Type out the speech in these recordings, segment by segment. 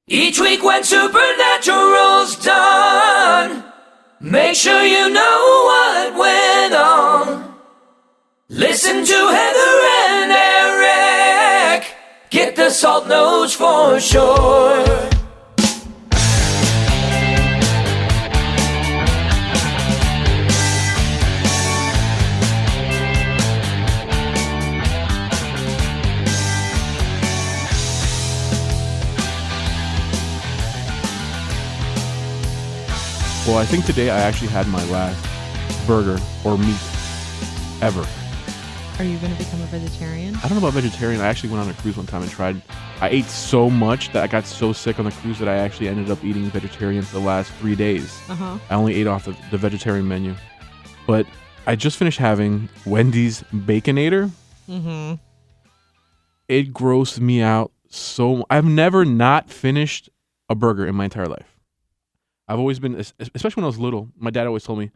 Each week when Supernatural's done, make sure you know what went on. Listen to Heather and Eric, get the salt notes for sure. Well, I think today I actually had my last burger or meat ever. Are you going to become a vegetarian? I don't know about vegetarian. I actually went on a cruise one time and tried. I ate so much that I got so sick on the cruise that I actually ended up eating vegetarian for the last 3 days. I only ate off the vegetarian menu. But I just finished having Wendy's Baconator. It grossed me out so. I've never not finished a burger in my entire life. I've always been, especially when I was little, my dad always told me,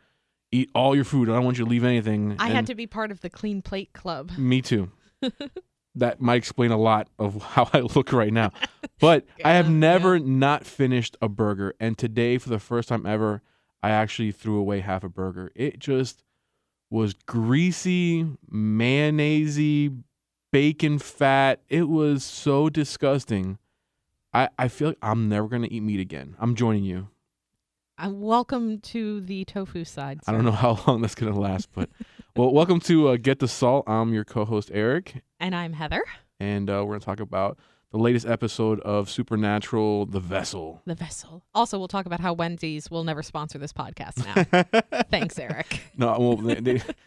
eat all your food. I don't want you to leave anything. I had to be part of the clean plate club. Me too. That might explain a lot of how I look right now. But I have never not finished a burger. And today, for the first time ever, I actually threw away half a burger. It just was greasy, mayonnaise-y, bacon fat. It was so disgusting. I feel like I'm never going to eat meat again. I'm joining you. Welcome to the tofu side. I don't know how long that's going to last, but well, welcome to Get the Salt. I'm your co-host, Eric. And I'm Heather. And we're going to talk about the latest episode of Supernatural, The Vessel. The Vessel. Also, we'll talk about how Wendy's will never sponsor this podcast now. Thanks, Eric. No, well,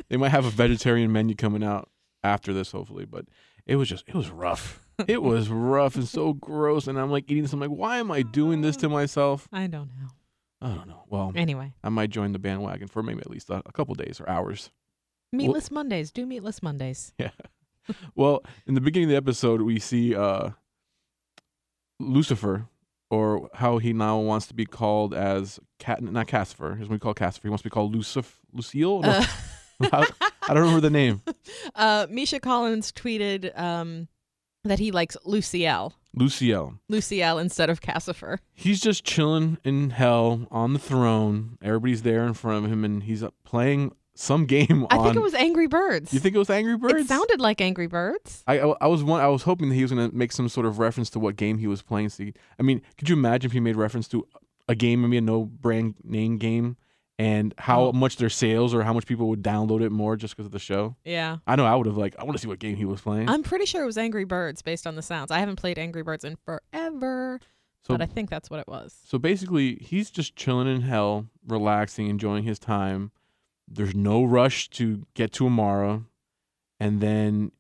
they might have a vegetarian menu coming out after this, hopefully, but it was rough. It was rough and so gross, and I'm like eating this. I'm like, why am I doing this to myself? I don't know. Well, anyway, I might join the bandwagon for maybe at least a couple days or hours. Meatless Mondays. Do Meatless Mondays. Yeah. Well, in the beginning of the episode, we see Lucifer, or how he now wants to be called as not Cassifer. Here's what we call Cassifer. He wants to be called Lucille. No. I don't remember the name. Misha Collins tweeted that he likes Lucielle instead of Cassifer. He's just chilling in hell on the throne. Everybody's there in front of him, and he's playing some game. I think it was Angry Birds. You think it was Angry Birds? It sounded like Angry Birds. I was hoping that he was going to make some sort of reference to what game he was playing. I mean, could you imagine if he made reference to a game, maybe a no brand name game, and how much their sales or how much people would download it more just because of the show? Yeah. I know I would have I want to see what game he was playing. I'm pretty sure it was Angry Birds based on the sounds. I haven't played Angry Birds in forever, but I think that's what it was. So basically, he's just chilling in hell, relaxing, enjoying his time. There's no rush to get to Amara. And then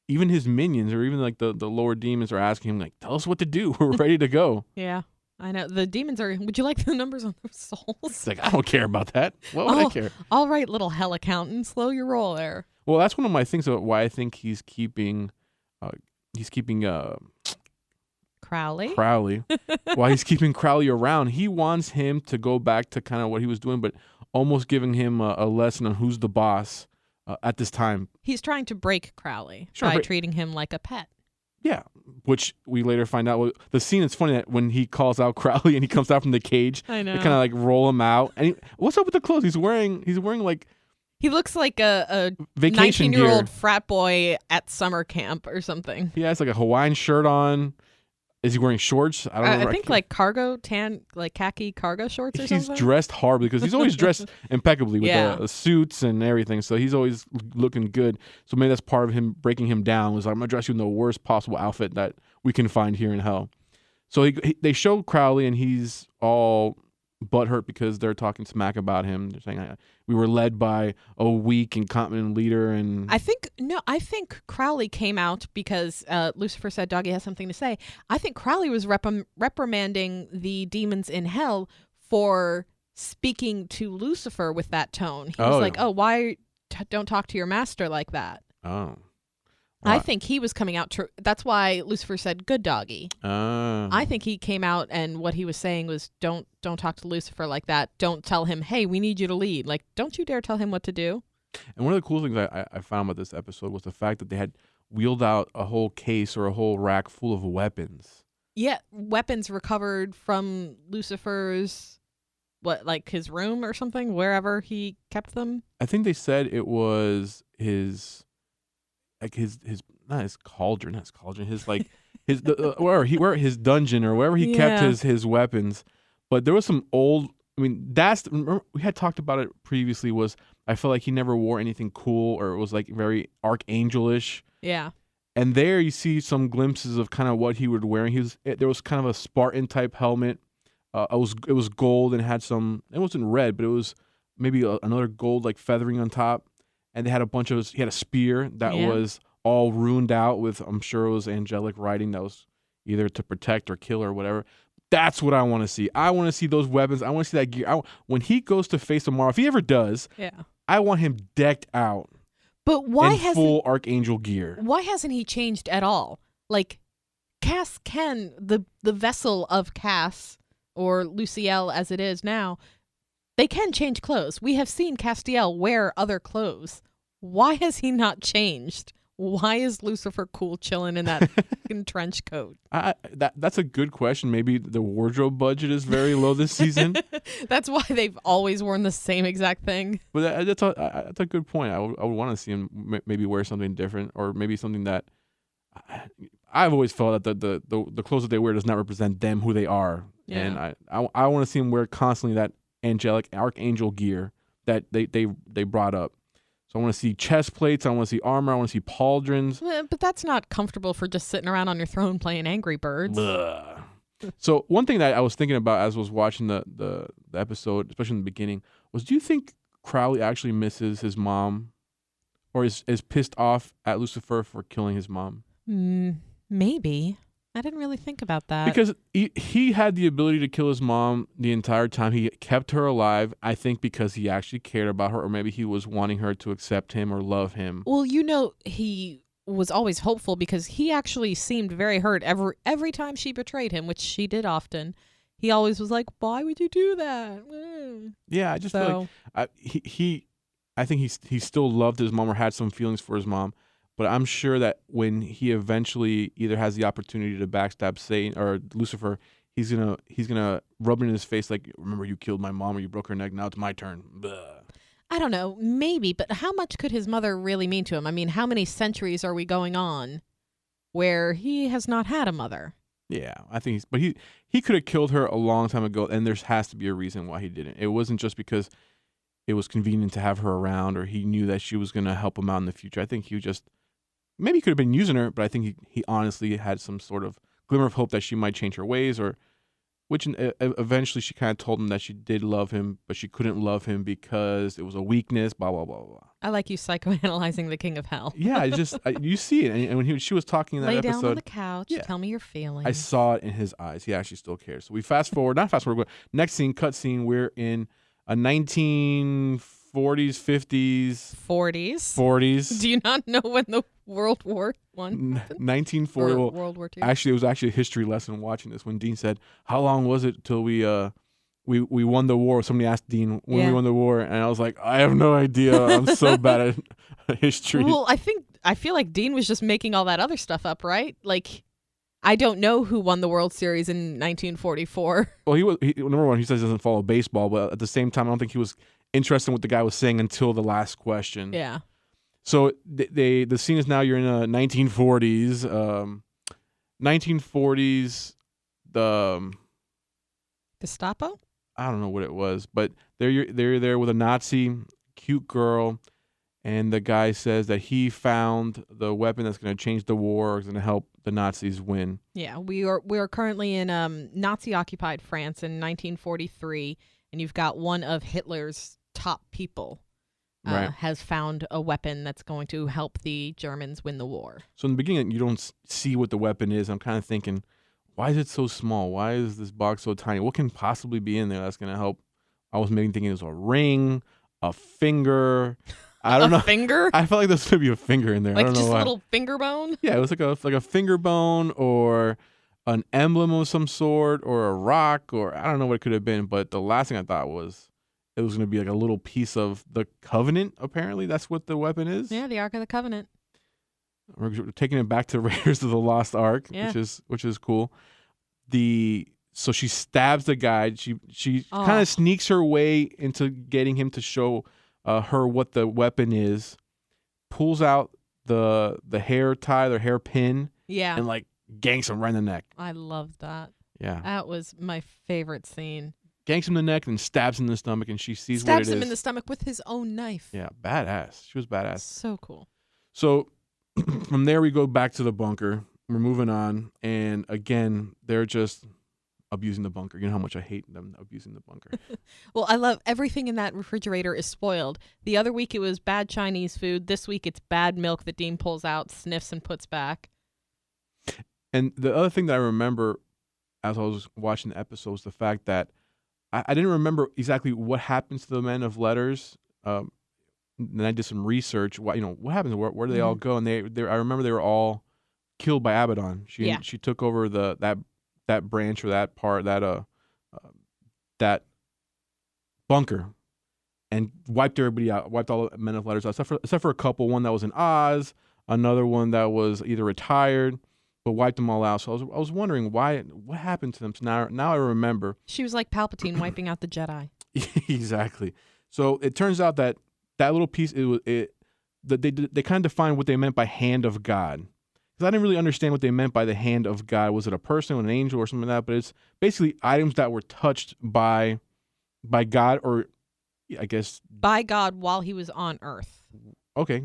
even his minions or even like the lower demons are asking him, like, tell us what to do. We're ready to go. Yeah. I know. The demons are, would you like the numbers on those souls? It's like, I don't care about that. What would I care? All right, little hell accountant, slow your roll there. Well, that's one of my things about why I think he's keeping Crowley. Why he's keeping Crowley around. He wants him to go back to kind of what he was doing, but almost giving him a lesson on who's the boss at this time. He's trying to break Crowley by treating him like a pet. Yeah. Which we later find out. Well, the scene is funny that when he calls out Crowley and he comes out from the cage, I know. They kind of like roll him out. And what's up with the clothes? He's wearing like. He looks like a vacation 19-year-old frat boy at summer camp or something. He has like a Hawaiian shirt on. Is he wearing shorts? I don't know. I think like khaki cargo shorts or something. He's dressed horribly because he's always dressed impeccably with suits and everything. So he's always looking good. So maybe that's part of him breaking him down. Was like, I'm going to dress you in the worst possible outfit that we can find here in hell. So they show Crowley and he's all butthurt because they're talking smack about him. They're saying we were led by a weak, incompetent leader, and I think Crowley came out because Lucifer said Doggy has something to say. I think Crowley was reprimanding the demons in hell for speaking to Lucifer with that tone. He was like, "Oh, why don't talk to your master like that?" Oh. I think he was coming out. That's why Lucifer said, "Good doggy." I think he came out, and what he was saying was, "Don't talk to Lucifer like that. Don't tell him, hey, we need you to lead. Like, don't you dare tell him what to do." And one of the cool things I found about this episode was the fact that they had wheeled out a whole case or a whole rack full of weapons. Yeah, weapons recovered from Lucifer's, his room or something, wherever he kept them. I think they said it was his not his cauldron, where his dungeon or wherever he kept Yeah. his weapons. But there was some old. I mean, remember we had talked about it previously. Was I felt like he never wore anything cool, or it was like very archangelish. Yeah. And there you see some glimpses of kind of what he would wear. There was kind of a Spartan type helmet. It was gold and had some. It wasn't red, but it was maybe another gold like feathering on top. And they had he had a spear that was all ruined out with, I'm sure it was angelic writing that was either to protect or kill or whatever. That's what I want to see. I want to see those weapons. I want to see that gear. When he goes to face tomorrow, if he ever does, I want him decked out. But why in full archangel gear? Why hasn't he changed at all? Like, Cass Ken, the vessel of Cass, or Luciel as it is now, they can change clothes. We have seen Castiel wear other clothes. Why has he not changed? Why is Lucifer cool chilling in that fucking trench coat? That's a good question. Maybe the wardrobe budget is very low this season. That's why they've always worn the same exact thing. But that's a good point. I would want to see him maybe wear something different, or maybe something that I've always felt that the clothes that they wear does not represent them, who they are. Yeah. And I want to see him wear constantly that angelic archangel gear that they brought up. So I want to see chest plates. I want to see armor. I want to see pauldrons. But that's not comfortable for just sitting around on your throne playing Angry Birds. So one thing that I was thinking about as I was watching the episode, especially in the beginning, was, do you think Crowley actually misses his mom, or is pissed off at Lucifer for killing his mom? Maybe. I didn't really think about that. Because he had the ability to kill his mom the entire time. He kept her alive, I think, because he actually cared about her, or maybe he was wanting her to accept him or love him. Well, he was always hopeful, because he actually seemed very hurt every time she betrayed him, which she did often. He always was like, "Why would you do that?" Yeah, I just feel like I think he still loved his mom or had some feelings for his mom. But I'm sure that when he eventually either has the opportunity to backstab Satan or Lucifer, he's gonna rub it in his face like, "Remember, you killed my mom or you broke her neck. Now it's my turn." Blah. I don't know, maybe, but how much could his mother really mean to him? I mean, how many centuries are we going on where he has not had a mother? Yeah, I think he could have killed her a long time ago, and there has to be a reason why he didn't. It wasn't just because it was convenient to have her around, or he knew that she was gonna help him out in the future. I think he just. Maybe he could have been using her, but I think he honestly had some sort of glimmer of hope that she might change her ways, which eventually she kind of told him that she did love him, but she couldn't love him because it was a weakness, blah, blah, blah, blah. I like you psychoanalyzing the king of hell. Yeah, you see it. And when she was talking in that episode. Lay down on the couch, tell me your feelings. I saw it in his eyes. He actually still cares. So we next scene, cut scene, we're in a 1940s, 50s. 40s. Do you not know when the World War I happened? 1940. Or World War II? Actually, it was actually a history lesson watching this when Dean said, "How long was it till we won the war?" Somebody asked Dean when we won the war, and I was like, "I have no idea. I'm so bad at history." Well, I feel like Dean was just making all that other stuff up, right? Like, I don't know who won the World Series in 1944. Well, number one, he says he doesn't follow baseball, but at the same time, I don't think he was interested in what the guy was saying until the last question. Yeah. So the scene is now you're in a 1940s. 1940s. The Gestapo? I don't know what it was, but they're there with a Nazi cute girl, and the guy says that he found the weapon that's going to change the war, is going to help the Nazis win. Yeah, we are currently in Nazi occupied France in 1943, and you've got one of Hitler's top people. Has found a weapon that's going to help the Germans win the war. So in the beginning, you don't see what the weapon is. I'm kind of thinking, why is it so small? Why is this box so tiny? What can possibly be in there that's going to help? I was maybe thinking it was a ring, a finger. I don't know. A finger? I felt like there's going to be a finger in there. Like I don't know just why. a little finger bone? Yeah, it was like a finger bone or an emblem of some sort or a rock, or I don't know what it could have been. But the last thing I thought was, it was going to be like a little piece of the Covenant. Apparently, that's what the weapon is. Yeah, the Ark of the Covenant. We're taking it back to Raiders of the Lost Ark, Yeah. which is cool. So she stabs the guy. She kind of sneaks her way into getting him to show her what the weapon is. Pulls out the hair tie, their hair pin, and like ganks him right in the neck. I love that. Yeah, that was my favorite scene. Ganks him in the neck and stabs him in the stomach, and she sees what it is. Stabs him in the stomach with his own knife. Yeah, badass. She was badass. So cool. So from there we go back to the bunker. We're moving on, and again they're just abusing the bunker. You know how much I hate them abusing the bunker. Well, I love everything in that refrigerator is spoiled. The other week it was bad Chinese food. This week it's bad milk that Dean pulls out, sniffs, and puts back. And the other thing that I remember as I was watching the episode was the fact that I didn't remember exactly what happens to the men of letters. Then I did some research. What happens? Where do they all go? And I remember they were all killed by Abaddon. She took over that branch or that part that bunker and wiped everybody out. Wiped all the men of letters out, except for a couple. One that was in Oz, another one that was either retired. But wiped them all out. So I was wondering what happened to them. So now I remember. She was like Palpatine wiping out the Jedi. Exactly. So it turns out that little piece they kind of defined what they meant by hand of God. Because I didn't really understand what they meant by the hand of God. Was it a person, an angel, or something like that? But it's basically items that were touched by God, or I guess by God while he was on Earth. Okay.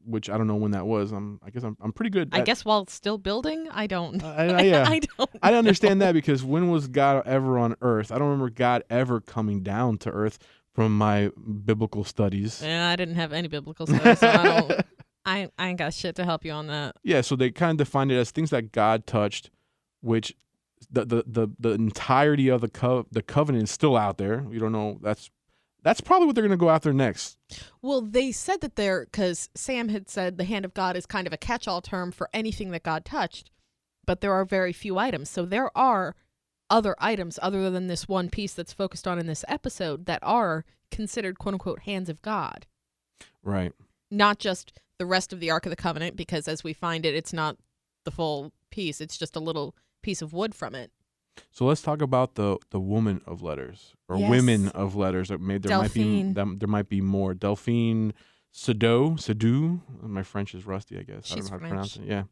Which I don't know when that was. I guess I'm pretty good. I guess while still building, I don't. Yeah. I don't. I understand that because when was God ever on Earth? I don't remember God ever coming down to Earth from my biblical studies. Yeah, I didn't have any biblical studies, so I ain't got shit to help you on that. Yeah, so they kind of defined it as things that God touched, which the entirety of the covenant is still out there. You don't know. That's probably what they're going to go after next. Well, they said that because Sam had said the hand of God is kind of a catch-all term for anything that God touched, but there are very few items. So there are other items other than this one piece that's focused on in this episode that are considered quote-unquote hands of God. Right. Not just the rest of the Ark of the Covenant, because as we find it, it's not the full piece. It's just a little piece of wood from it. So let's talk about the woman of letters or Yes. women of letters. There might be more. Delphine Sado. My French is rusty, I guess. I don't know how to pronounce it. Yeah.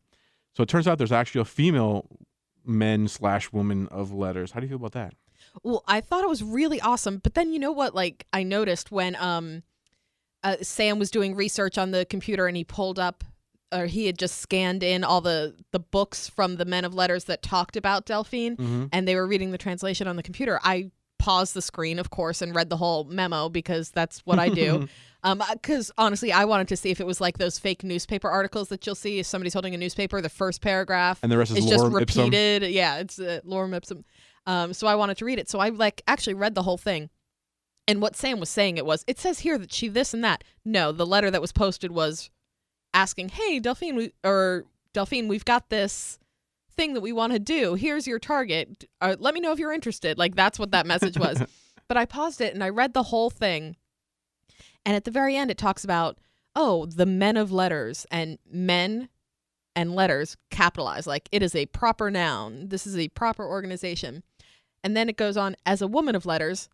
So it turns out there's actually a female men/woman of letters. How do you feel about that? Well, I thought it was really awesome. But then you know what? Like I noticed when Sam was doing research on the computer and he pulled up, or he had just scanned in all the books from the men of letters that talked about Delphine, and they were reading the translation on the computer. I paused the screen, of course, and read the whole memo because that's what I do. Because honestly, I wanted to see if it was like those fake newspaper articles that you'll see if somebody's holding a newspaper, the first paragraph, and the rest is just lorem repeated. ipsum. Yeah, it's lorem ipsum. So I wanted to read it. So I actually read the whole thing. And what Sam was saying, it says here that she this and that. No, the letter that was posted was asking, hey, Delphine, we've got this thing that we want to do. Here's your target. Let me know if you're interested. Like, that's what that message was. But I paused it and I read the whole thing. And at the very end, it talks about, the men of letters, and men and letters capitalized. Like, it is a proper noun. This is a proper organization. And then it goes on, as a woman of letters,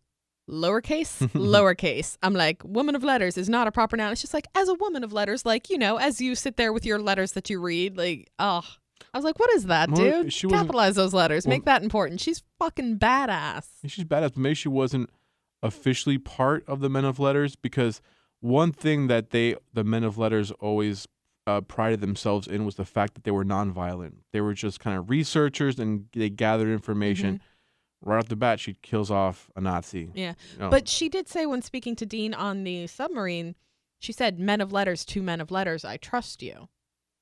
lowercase, lowercase. I'm like, woman of letters is not a proper noun. It's just like, as a woman of letters, like, as you sit there with your letters that you read, like, I was like, what is that, dude? Capitalize those letters. Make that important. She's fucking badass. She's badass, but maybe she wasn't officially part of the men of letters, because one thing that the men of letters always prided themselves in was the fact that they were nonviolent. They were just kind of researchers, and they gathered information. Right off the bat, she kills off a Nazi. Yeah. But she did say when speaking to Dean on the submarine, she said, men of letters, to men of letters, I trust you.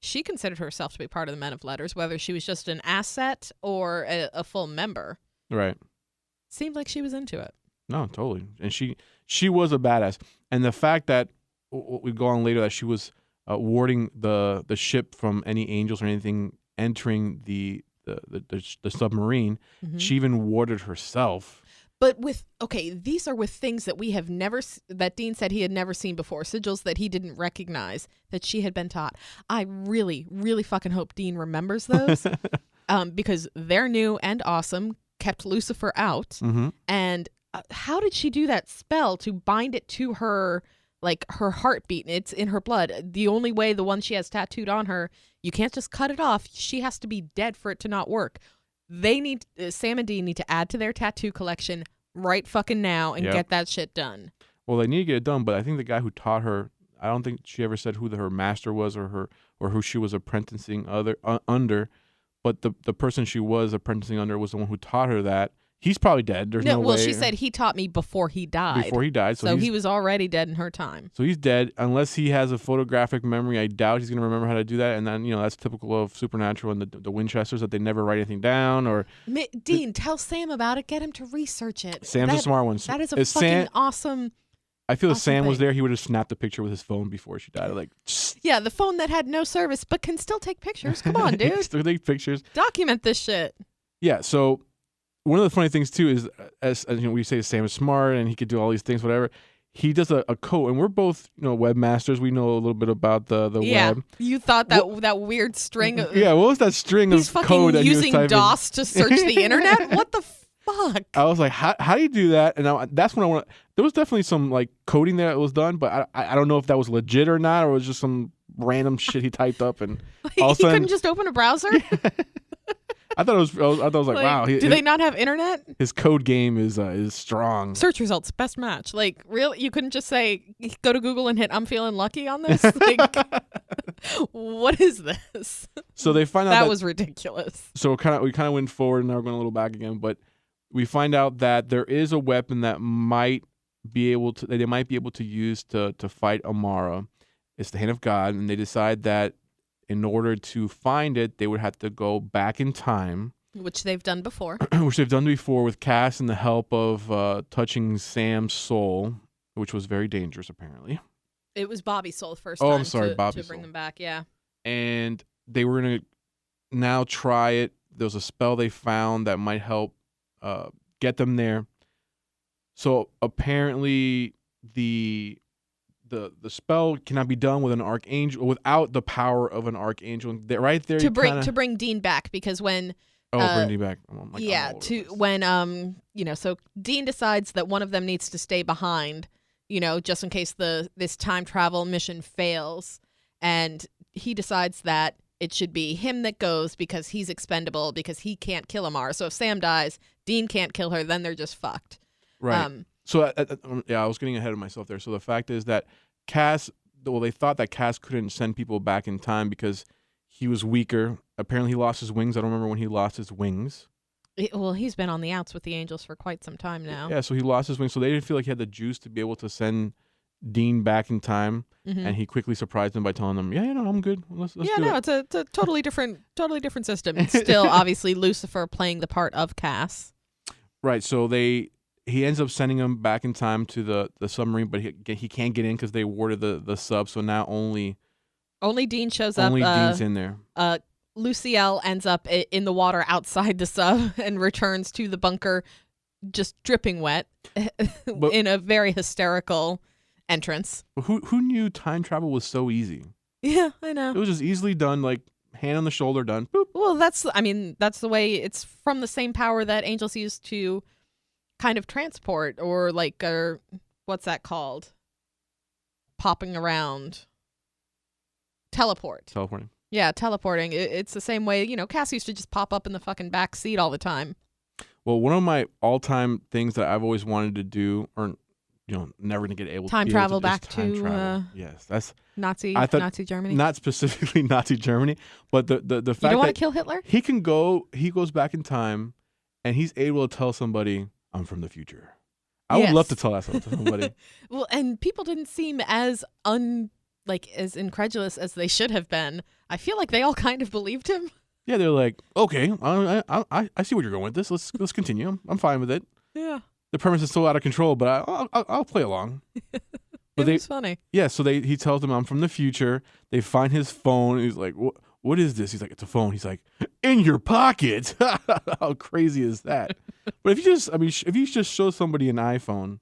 She considered herself to be part of the men of letters, whether she was just an asset or a full member. Right. Seemed like she was into it. No, totally. And she was a badass. And the fact that we go on later that she was warding the ship from any angels or anything entering the submarine, she even warded herself. But these are with things that we have never, that Dean said he had never seen before, sigils that he didn't recognize, that she had been taught. I really, really fucking hope Dean remembers those. because they're new and awesome, kept Lucifer out. Mm-hmm. And how did she do that spell to bind it to her, like her heartbeat? It's in her blood. The only way, the one she has tattooed on her, you can't just cut it off. She has to be dead for it to not work. They need, Sam and Dean need to add to their tattoo collection right fucking now and get that shit done. Well, they need to get it done, but I think the guy who taught her, I don't think she ever said who her master was or who she was apprenticing under, but the person she was apprenticing under was the one who taught her that. He's probably dead. There's no way. Well, she said he taught me before he died. Before he died. So he was already dead in her time. So he's dead. Unless he has a photographic memory, I doubt he's going to remember how to do that. And then, that's typical of Supernatural and the Winchesters, that they never write anything down. Or Dean, tell Sam about it. Get him to research it. Sam's a smart one. That is a fucking awesome... I feel if awesome Sam was thing. there, he would have snapped a picture with his phone before she died. Like, yeah, the phone that had no service but can still take pictures. Come on, dude. Still take pictures. Document this shit. Yeah, so one of the funny things too is, as we say, Sam is smart and he could do all these things, whatever. He does a code, and we're both webmasters. We know a little bit about the web. You thought that weird string of... Yeah, what was that string of code that he was using typing? DOS to search the internet? What the fuck? I was like, how do you do that? And that's when I want. There was definitely some like coding that was done, but I don't know if that was legit or not, or it was just some random shit he typed up, and all of a He sudden, couldn't just open a browser? I thought it was like wow. Do they not have internet? His code game is strong. Search results, best match. Like, really? You couldn't just say, go to Google and hit, I'm feeling lucky on this? Like, what is this? So they find out that was ridiculous. So we kind of went forward, and now we're going a little back again, but we find out that there is a weapon that they might be able to use to fight Amara. It's the hand of God, and they decide that in order to find it, they would have to go back in time. Which they've done before. Which they've done before with Cass and the help of touching Sam's soul, which was very dangerous, apparently. It was Bobby's soul the first time. Oh, I'm sorry, Bobby's to bring soul. them back, yeah. And they were going to now try it. There was a spell they found that might help get them there. So apparently the spell cannot be done with an archangel, without the power of an archangel. Right there, to bring Dean back, because when bring Dean back. So Dean decides that one of them needs to stay behind, just in case this time travel mission fails, and he decides that it should be him that goes because he's expendable, because he can't kill Amara. So if Sam dies, Dean can't kill her, then they're just fucked. Right. So I was getting ahead of myself there. So the fact is that Cass, they thought that Cass couldn't send people back in time because he was weaker. Apparently he lost his wings. I don't remember when he lost his wings. He's been on the outs with the Angels for quite some time now. Yeah, so he lost his wings. So they didn't feel like he had the juice to be able to send Dean back in time. Mm-hmm. And he quickly surprised them by telling them, I'm good. Let's do it. It's a totally different system. It's still obviously Lucifer playing the part of Cass. Right, so he ends up sending him back in time to the submarine, but he can't get in because they warded the sub. So now only Dean shows up. Only Dean's in there. Luciel ends up in the water outside the sub and returns to the bunker, just dripping wet, in a very hysterical entrance. But who knew time travel was so easy? Yeah, I know. It was just easily done, like hand on the shoulder, done. Boop. Well, that's the way. It's from the same power that angels use to kind of transport, or like, what's that called? Popping around. Teleporting. Yeah, teleporting. It's the same way, Cass used to just pop up in the fucking back seat all the time. Well, one of my all-time things that I've always wanted to do, or never to get able time to travel able to back to yes, that's Nazi Germany. Not specifically Nazi Germany, but the fact you don't want that to kill Hitler? he goes back in time, and he's able to tell somebody, "I'm from the future." I would love to tell that to somebody. Well, and people didn't seem as as incredulous as they should have been. I feel like they all kind of believed him. Yeah, they're like, okay, I see where you're going with this. Let's continue. I'm fine with it. Yeah. The premise is so out of control, but I'll play along. But It's funny. Yeah, so he tells them, I'm from the future. They find his phone. He's like, what is this? He's like, it's a phone. He's like, in your pocket. How crazy is that? But if you just show somebody an iPhone,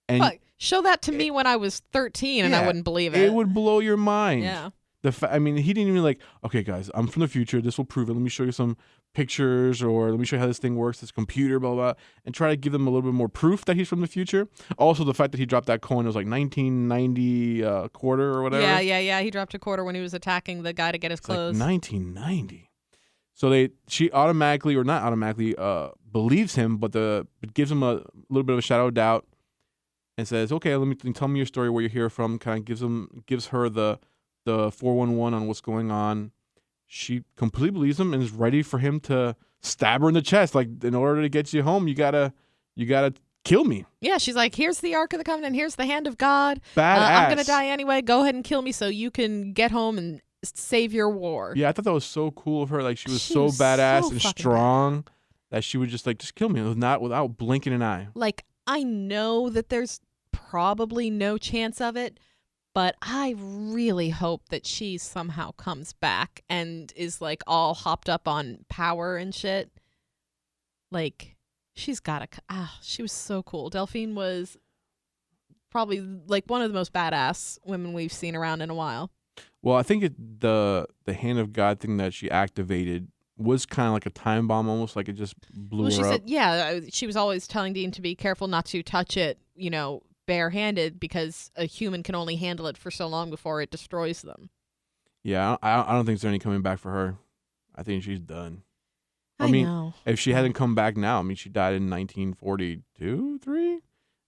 and show that to me when I was 13 and I wouldn't believe it. It would blow your mind. Yeah. I mean, he didn't even like, okay, guys, I'm from the future. This will prove it. Let me show you some pictures, or let me show you how this thing works, this computer, blah, blah, and try to give them a little bit more proof that he's from the future. Also, the fact that he dropped that coin, it was like 1990 quarter or whatever. Yeah. He dropped a quarter when he was attacking the guy to get his It's clothes. like 1990. So she automatically, or not automatically, believes him, but gives him a little bit of a shadow of doubt, and says, "Okay, tell me your story, where you're here from." Kind of gives her the 411 on what's going on. She completely believes him and is ready for him to stab her in the chest. Like, in order to get you home, you gotta kill me. Yeah, she's like, here's the Ark of the Covenant, here's the hand of God. Badass. I'm gonna die anyway. Go ahead and kill me so you can get home and save your war. Yeah, I thought that was so cool of her. Like, she was She so was badass so and fucking strong that she would just kill me without blinking an eye. Like, I know that there's probably no chance of it, but I really hope that she somehow comes back and is like all hopped up on power and shit. Like, she's gotta. She was so cool. Delphine was probably like one of the most badass women we've seen around in a while. Well, I think the hand of God thing that she activated was kind of like a time bomb, almost like it just blew She her up. said, yeah, she was always telling Dean to be careful not to touch it, barehanded, because a human can only handle it for so long before it destroys them. Yeah, I don't think there's any coming back for her. I think she's done. I mean, know. if she hadn't come back now, I mean, she died in 1942, 3,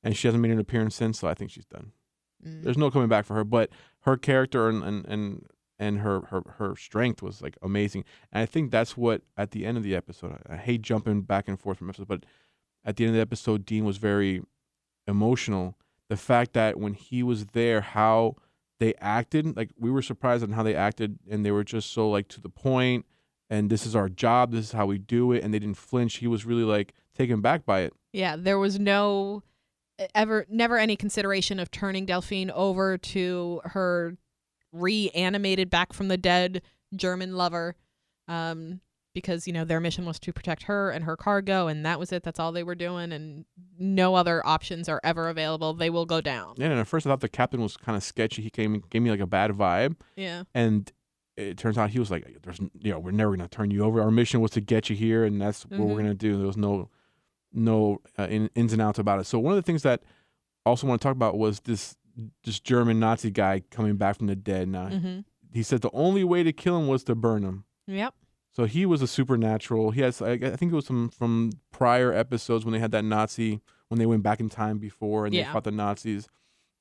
and she hasn't made an appearance since, so I think she's done. There's no coming back for her, but her character and her strength was like amazing. And I think that's what, at the end of the episode, I hate jumping back and forth from episodes, but at the end of the episode, Dean was very emotional. The fact that when he was there, how they acted, like, we were surprised on how they acted, and they were just so like to the point, and this is our job, this is how we do it, and they didn't flinch. He was really like taken back by it. Yeah, there was never any consideration of turning Delphine over to her reanimated back from the dead German lover, because their mission was to protect her and her cargo, and that was it. That's all they were doing, and no other options are ever available. They will go down. Yeah, and at first I thought the captain was kind of sketchy. He gave me like a bad vibe. Yeah, and it turns out he was like, "There's, we're never gonna turn you over. Our mission was to get you here, and that's what we're gonna do." There was no ins and outs about it. So one of the things that I also want to talk about was this German Nazi guy coming back from the dead. Now he said the only way to kill him was to burn him. Yep. So he was a supernatural. He has, I think it was from prior episodes when they had that Nazi, when they went back in time before and they fought the Nazis,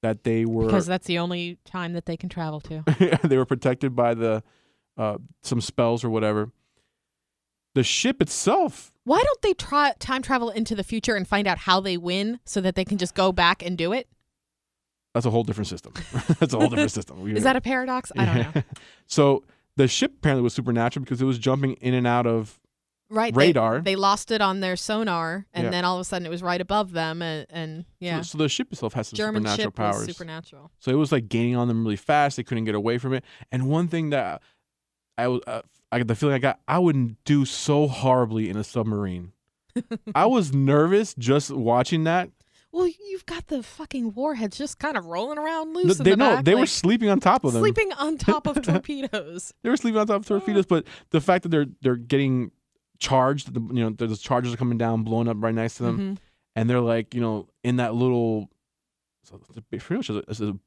that they were, because that's the only time that they can travel to. they were protected by some spells or whatever. The ship itself. Why don't they try time travel into the future and find out how they win so that they can just go back and do it? That's a whole different system. That's a whole different system. Is that a paradox? I don't know. So the ship apparently was supernatural because it was jumping in and out of radar. They lost it on their sonar, and then all of a sudden it was right above them, and yeah. So the ship itself has some German supernatural ship powers. was supernatural. So it was like gaining on them really fast. They couldn't get away from it. And one thing that I got the feeling I wouldn't do so horribly in a submarine. I was nervous just watching that. Well, you've got the fucking warheads just kind of rolling around loose in the back. They were sleeping on top of them. Sleeping on top of torpedoes. They were sleeping on top of torpedoes, but the fact that they're getting charged, those charges are coming down, blowing up right next to them, and they're like, in that little, it's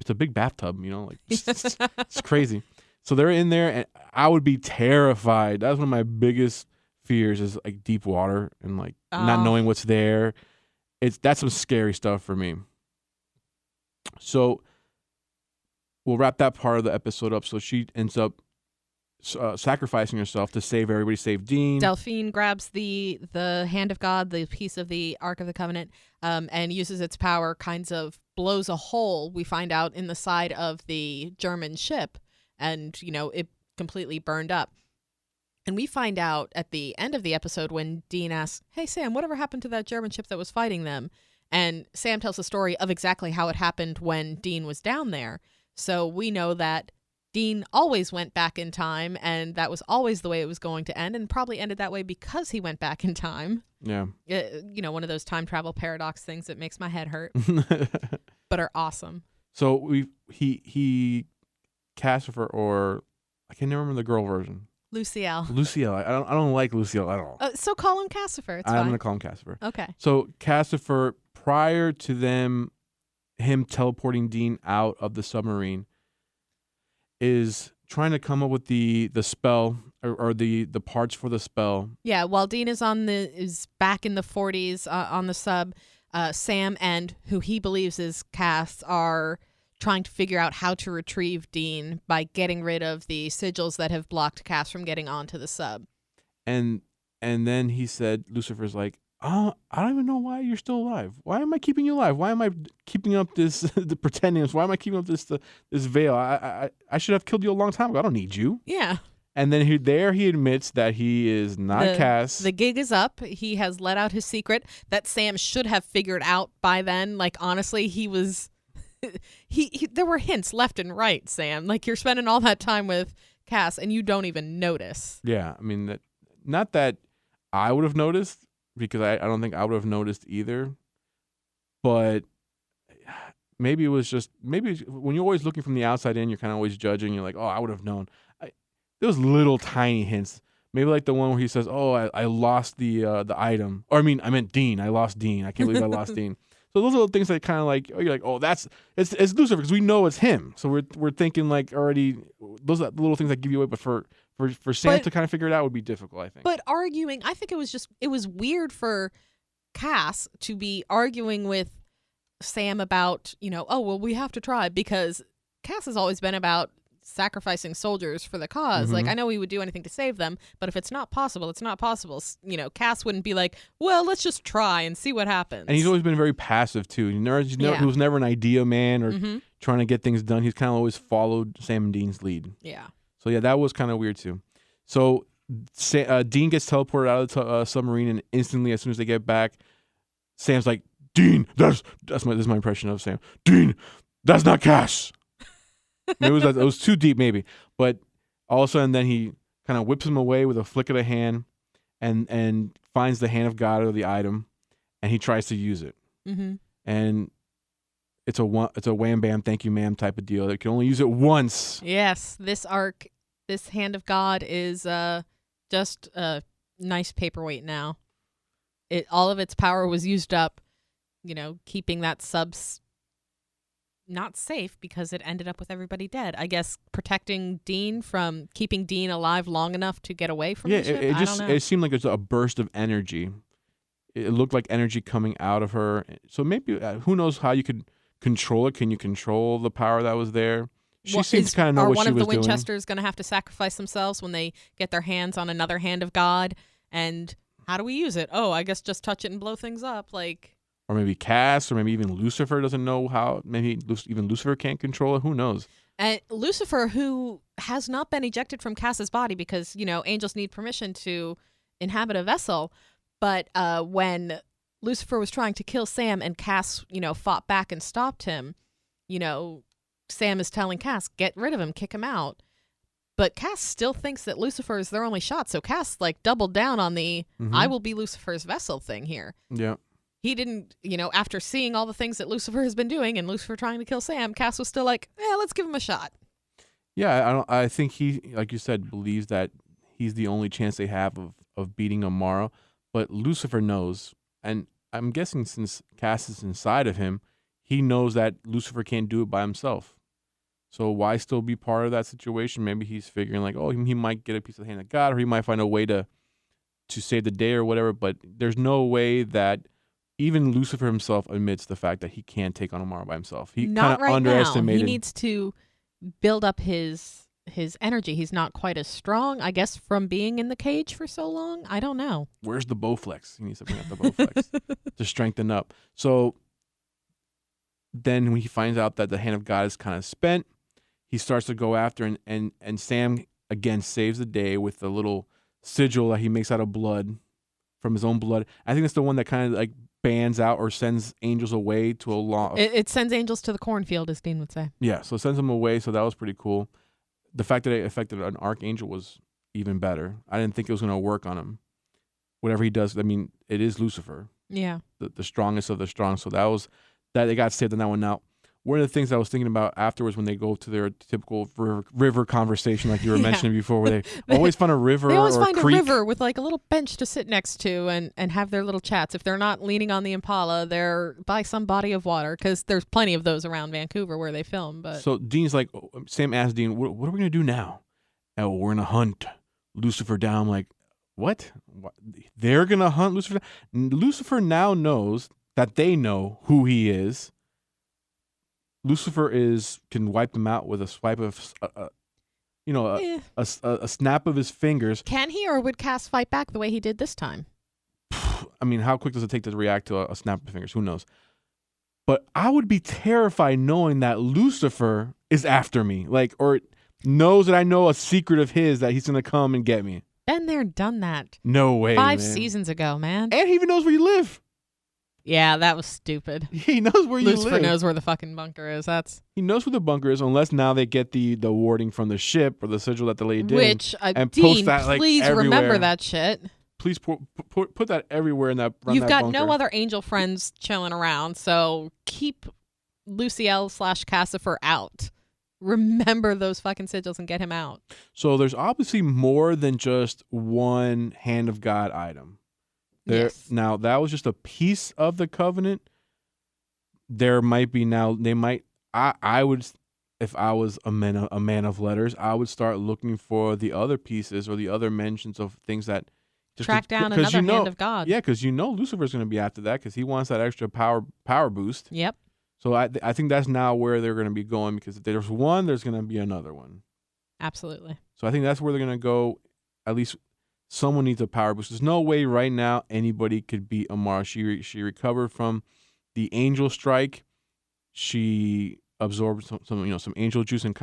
a big bathtub, like it's crazy. So they're in there, and I would be terrified. That's one of my biggest fears is like deep water and like not knowing what's there. That's some scary stuff for me. So we'll wrap that part of the episode up. So she ends up sacrificing herself to save everybody, save Dean. Delphine grabs the hand of God, the piece of the Ark of the Covenant, and uses its power, kinds of blows a hole, we find out, in the side of the German ship, and it completely burned up. And we find out at the end of the episode when Dean asks, "Hey, Sam, whatever happened to that German ship that was fighting them?" And Sam tells the story of exactly how it happened when Dean was down there. So we know that Dean always went back in time, and that was always the way it was going to end, and probably ended that way because he went back in time. Yeah. One of those time travel paradox things that makes my head hurt, but are awesome. So he Cassifer or I can't remember the girl version. Luciel. Luciel. I don't like Luciel at all. So call him Cassifer. It's I'm fine. gonna call him Cassifer. Okay. So Cassifer, prior to him teleporting Dean out of the submarine, is trying to come up with the spell or the parts for the spell. Yeah, while Dean is back in the 40s on the sub, Sam and who he believes is Cass are trying to figure out how to retrieve Dean by getting rid of the sigils that have blocked Cass from getting onto the sub. And then he said, Lucifer's like, oh, I don't even know why you're still alive. Why am I keeping you alive? Why am I keeping up this the pretending? Why am I keeping up this veil? I should have killed you a long time ago. I don't need you. Yeah. And then he admits that he is not Cass. The gig is up. He has let out his secret that Sam should have figured out by then. Like, honestly, he was there were hints left and right, Sam. Like, you're spending all that time with Cass and you don't even notice. Yeah, I mean, not that I would have noticed, because I don't think I would have noticed either. But maybe it was just, maybe when you're always looking from the outside in, you're kind of always judging. You're like, oh, I would have known. There was little tiny hints. Maybe like the one where he says, oh, I lost the item. Or I meant Dean. I lost Dean. I can't believe I lost Dean. So those are the things that kind of like, you're like, oh, it's Lucifer, because we know it's him. So we're thinking like already, those are the little things that give you away. But for Sam to kind of figure it out would be difficult, I think. But arguing, I think it was weird for Cass to be arguing with Sam about, oh, well, we have to try, because Cass has always been about sacrificing soldiers for the cause. Mm-hmm. Like, I know he would do anything to save them, but if it's not possible, it's not possible. Cass wouldn't be like, well, let's just try and see what happens. And he's always been very passive too. He was never an idea man or trying to get things done. He's kind of always followed Sam and Dean's lead. Yeah. So yeah, that was kind of weird too. So Dean gets teleported out of the submarine, and instantly, as soon as they get back, Sam's like, Dean, this is my impression of Sam. Dean, that's not Cass. Maybe it was too deep, maybe. But all of a sudden, then he kind of whips him away with a flick of the hand, and finds the hand of God or the item, and he tries to use it. Mm-hmm. And it's a wham bam, thank you ma'am type of deal. They can only use it once. Yes, this hand of God is just a nice paperweight now. All of its power was used up, keeping that subs not safe because it ended up with everybody dead. I guess protecting Dean from keeping Dean alive long enough to get away from the ship. I don't know. It seemed like it was a burst of energy. It looked like energy coming out of her. So maybe who knows how you could control it? Can you control the power that was there? She seems to kind of know what she was doing. Are one of the Winchesters going to have to sacrifice themselves when they get their hands on another hand of God? And how do we use it? Oh, I guess just touch it and blow things up. Or maybe Cass, or maybe even Lucifer doesn't know how. Maybe even Lucifer can't control it. Who knows? And Lucifer, who has not been ejected from Cass's body because, angels need permission to inhabit a vessel. But when Lucifer was trying to kill Sam and Cass, fought back and stopped him, Sam is telling Cass, get rid of him, kick him out. But Cass still thinks that Lucifer is their only shot. So Cass doubled down on the I will be Lucifer's vessel thing here. Yeah. He didn't, after seeing all the things that Lucifer has been doing and Lucifer trying to kill Sam, Cass was still like, let's give him a shot. Yeah, I think he, like you said, believes that he's the only chance they have of beating Amara. But Lucifer knows, and I'm guessing since Cass is inside of him, he knows that Lucifer can't do it by himself. So why still be part of that situation? Maybe he's figuring he might get a piece of the hand of God, or he might find a way to save the day or whatever. But there's no way that even Lucifer himself admits the fact that he can't take on Amara by himself. He kind of underestimated. Now. He needs to build up his energy. He's not quite as strong, I guess, from being in the cage for so long. I don't know. Where's the Bowflex? He needs to bring up the Bowflex to strengthen up. So then when he finds out that the hand of God is kind of spent, he starts to go after, and Sam again saves the day with the little sigil that he makes out of blood, from his own blood. I think that's the one that kind of bans out or sends angels away to a long... It sends angels to the cornfield, as Dean would say. Yeah, so it sends them away, so that was pretty cool. The fact that it affected an archangel was even better. I didn't think it was going to work on him. Whatever he does, it is Lucifer. Yeah. The strongest of the strong, so that they got saved on that one. Now, one of the things I was thinking about afterwards when they go to their typical river conversation, like you were mentioning before, where they always find a river They always or find a creek. a river with like a little bench to sit next to and have their little chats. If they're not leaning on the Impala, they're by some body of water, because there's plenty of those around Vancouver where they film. But So Dean's like, Sam asked Dean, what are we going to do now? Oh, we're going to hunt Lucifer down. I'm like, what? They're going to hunt Lucifer down? Lucifer now knows that they know who he is. Lucifer can wipe them out with a swipe of, a snap of his fingers. can he, or would Cass fight back the way he did this time? I mean, how quick does it take to react to a snap of the fingers? Who knows? But I would be terrified knowing that Lucifer is after me, or knows that I know a secret of his that he's going to come and get me. Been there, done that. No way, 5 man. seasons ago, man. And he even knows where you live. Yeah, that was stupid. He knows where you Lucifer live. knows where the fucking bunker is. He knows where the bunker is, unless now they get the warding from the ship or the sigil that the lady did. Which, and Dean, post that, please everywhere. remember that shit. Please put that everywhere in that. You've that got bunker. no other angel friends chilling around, so keep Luciel/Cassifer out. Remember those fucking sigils and get him out. So there's obviously more than just one hand of God item. Yes. Now that was just a piece of the covenant. There might be now. They might. I would, if I was a man of letters, I would start looking for the other pieces or the other mentions of things that Track down another hand of God. Yeah, because Lucifer's going to be after that because he wants that extra power boost. Yep. So I think that's now where they're going to be going, because if there's one, there's going to be another one. Absolutely. So I think that's where they're going to go. At least someone needs a power boost. There's no way right now anybody could beat Amara. She recovered from the angel strike. She absorbed some angel juice and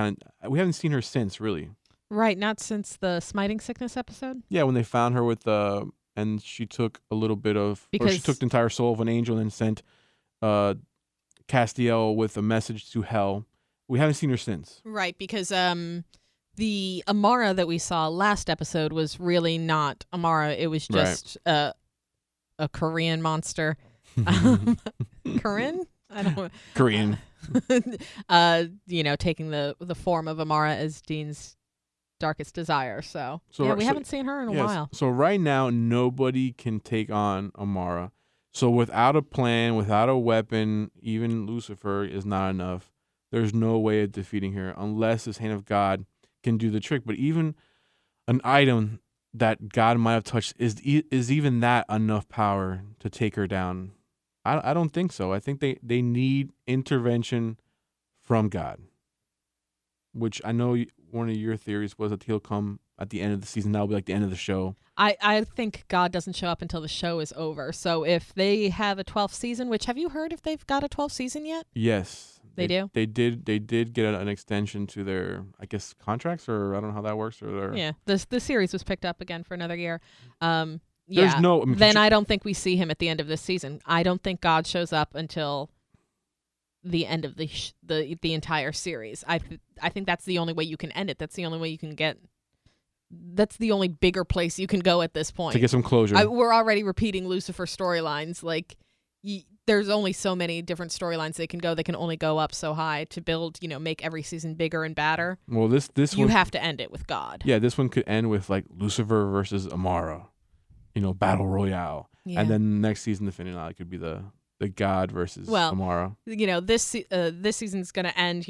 we haven't seen her since, really. Right, not since the smiting sickness episode. Yeah, when they found her with and she took a little bit of, or she took the entire soul of an angel and sent Castiel with a message to hell. We haven't seen her since. Right, because the Amara that we saw last episode was really not Amara. It was just a Korean monster. Korean? I don't know. Korean. Taking the form of Amara as Dean's darkest desire. So we haven't seen her in a while. So right now, nobody can take on Amara. So without a plan, without a weapon, even Lucifer is not enough. There's no way of defeating her unless this hand of God can do the trick. But even an item that God might have touched, is even that enough power to take her down? I don't think so. I think they need intervention from God, which I know one of your theories was that he'll come at the end of the season. That'll be like the end of the show. I think God doesn't show up until the show is over. So if they have a 12th season, which have you heard if they've got a 12th season yet? Yes. They do? They did get an extension to their, I guess, contracts, or I don't know how that works. Yeah. The series was picked up again for another year. There's no... I mean, then I don't think we see him at the end of this season. I don't think God shows up until the end of the entire series. I think that's the only way you can end it. That's the only way you can get... That's the only bigger place you can go at this point. To get some closure. We're already repeating Lucifer storylines. Like, there's only so many different storylines they can go. They can only go up so high to build, make every season bigger and badder. Well, this you one, have to end it with God. Yeah, this one could end with like Lucifer versus Amara, battle royale, and then next season the finale could be the God versus Amara. This season's gonna end,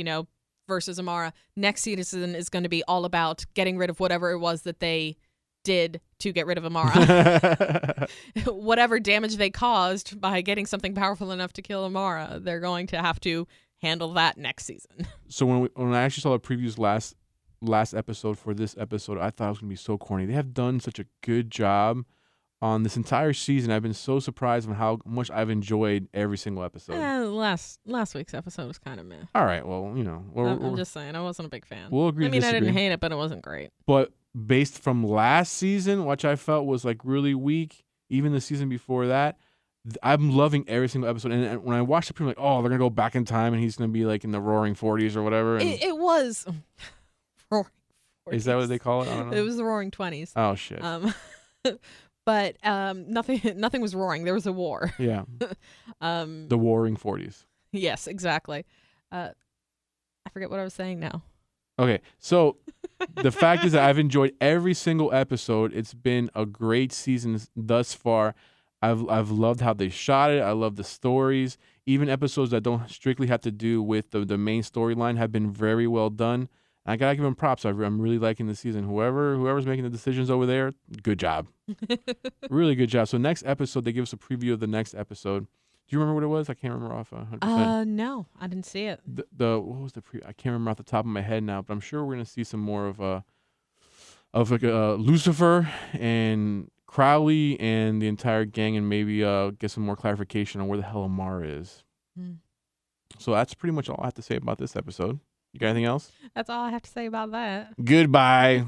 versus Amara. Next season is going to be all about getting rid of whatever it was that they did to get rid of Amara. Whatever damage they caused by getting something powerful enough to kill Amara, they're going to have to handle that next season. So when I actually saw the previews last episode for this episode, I thought it was going to be so corny. They have done such a good job on this entire season. I've been so surprised on how much I've enjoyed every single episode. Last week's episode was kind of meh. All right, well, I'm just saying, I wasn't a big fan. We'll agree to disagree. I didn't hate it, but it wasn't great. But based from last season, which I felt was like really weak, even the season before that, I'm loving every single episode. And when I watched it, people were like, oh, they're going to go back in time and he's going to be like in the roaring 40s or whatever. And it was... roaring 40s. Is that what they call it? I don't know. It was the roaring 20s. Oh, shit. But nothing was roaring. There was a war. Yeah. The warring 40s. Yes, exactly. I forget what I was saying now. Okay, so the fact is that I've enjoyed every single episode. It's been a great season thus far. I've loved how they shot it. I love the stories. Even episodes that don't strictly have to do with the main storyline have been very well done. I gotta give them props. I'm really liking the season. Whoever's making the decisions over there, good job. Really good job. So next episode, they give us a preview of the next episode. Do you remember what it was? I can't remember off 100%. No, I didn't see it. The what was the I can't remember off the top of my head now, but I'm sure we're gonna see some more of Lucifer and Crowley and the entire gang, and maybe get some more clarification on where the hell Amara is. So that's pretty much all I have to say about this episode. You got anything else? That's all I have to say about that. Goodbye.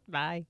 Bye.